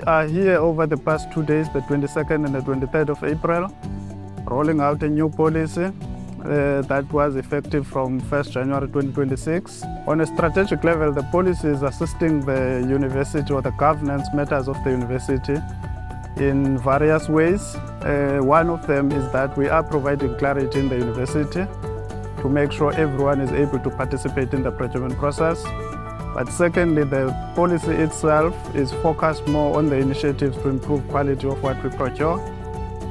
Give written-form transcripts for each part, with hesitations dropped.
are here over the past 2 days, the 22nd and the 23rd of April, rolling out a new policy that was effective from 1st January 2026. On a strategic level, the policy is assisting the university or the governance matters of the university in various ways. One of them is that we are providing clarity in the university to make sure everyone is able to participate in the procurement process. But secondly, the policy itself is focused more on the initiatives to improve quality of what we procure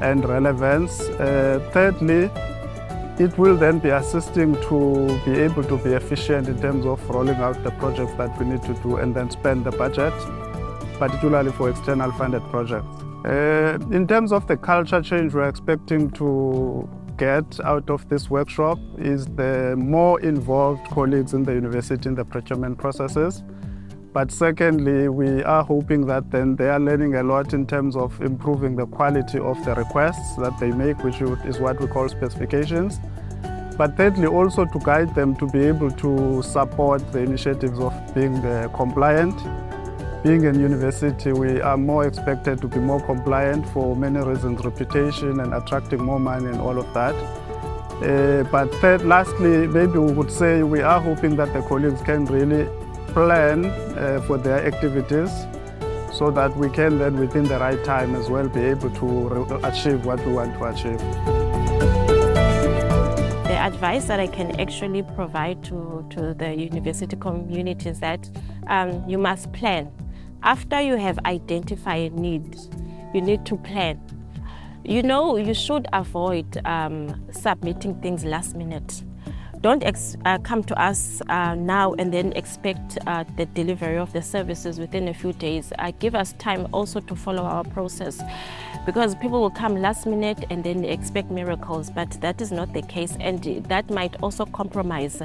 and relevance. Thirdly, it will then be assisting to be able to be efficient in terms of rolling out the projects that we need to do and then spend the budget, particularly for external funded projects. In terms of the culture change we're expecting to get out of this workshop is the more involved colleagues in the university in the procurement processes. But secondly, we are hoping that then they are learning a lot in terms of improving the quality of the requests that they make, which is what we call specifications. But thirdly, also to guide them to be able to support the initiatives of being compliant. Being in university, we are more expected to be more compliant for many reasons, reputation and attracting more money and all of that. But lastly, maybe we would say we are hoping that the colleagues can really plan for their activities so that we can then within the right time as well be able to achieve what we want to achieve. The advice that I can actually provide to the university community is that you must plan. After you have identified needs, you need to plan. You know, you should avoid submitting things last minute. Don't come to us now and then expect the delivery of the services within a few days. Give us time also to follow our process, because people will come last minute and then expect miracles, but that is not the case, and that might also compromise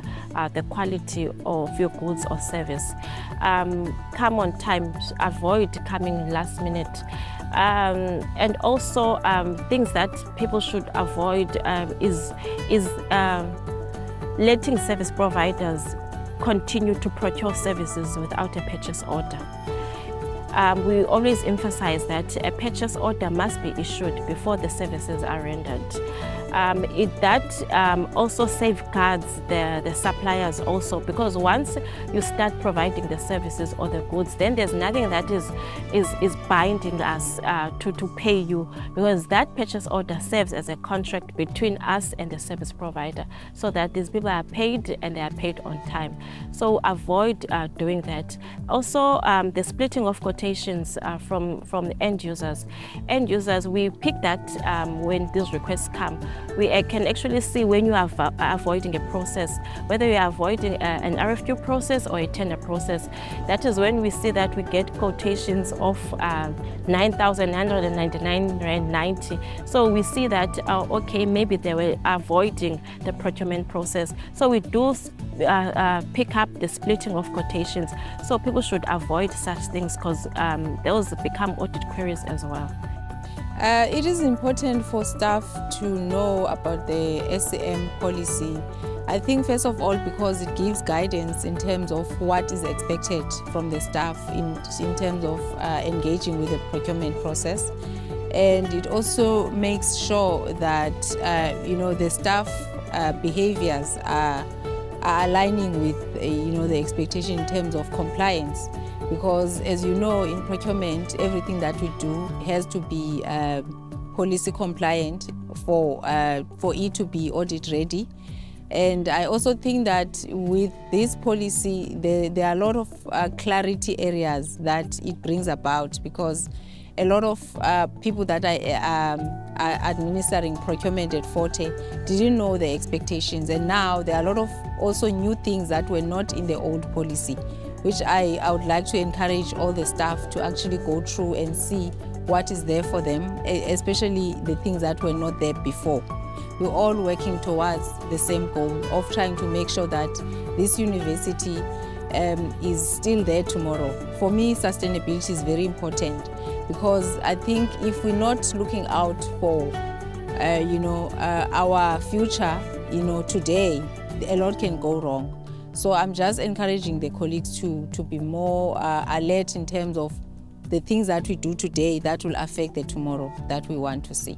the quality of your goods or service. Come on time, avoid coming last minute. And also things that people should avoid is letting service providers continue to procure services without a purchase order. We always emphasize that a purchase order must be issued before the services are rendered. That also safeguards the suppliers also, because once you start providing the services or the goods, then there's nothing that is binding us to pay you, because that purchase order serves as a contract between us and the service provider, so that these people are paid and they are paid on time. So avoid doing that. Also, the splitting of quotations from the end users. End users, we pick that when these requests come. We can actually see when you are avoiding a process, whether you are avoiding an RFQ process or a tender process. That is when we see that we get quotations of 9,999 Rand 90. So we see that, okay, maybe they were avoiding the procurement process. So we do pick up the splitting of quotations. So people should avoid such things, because those become audit queries as well. It is important for staff to know about the SCM policy. I think first of all because it gives guidance in terms of what is expected from the staff in terms of engaging with the procurement process. And it also makes sure that the staff behaviors are aligning with the expectation in terms of compliance. Because as you know, in procurement, everything that we do has to be policy compliant for it to be audit ready. And I also think that with this policy, there are a lot of clarity areas that it brings about, because a lot of people that are administering procurement at Fort Hare didn't know the expectations, and now there are a lot of also new things that were not in the old policy, which I would like to encourage all the staff to actually go through and see what is there for them, especially the things that were not there before. We're all working towards the same goal of trying to make sure that this university is still there tomorrow. For me, sustainability is very important, because I think if we're not looking out for our future today, a lot can go wrong. So I'm just encouraging the colleagues to be more alert in terms of the things that we do today that will affect the tomorrow that we want to see.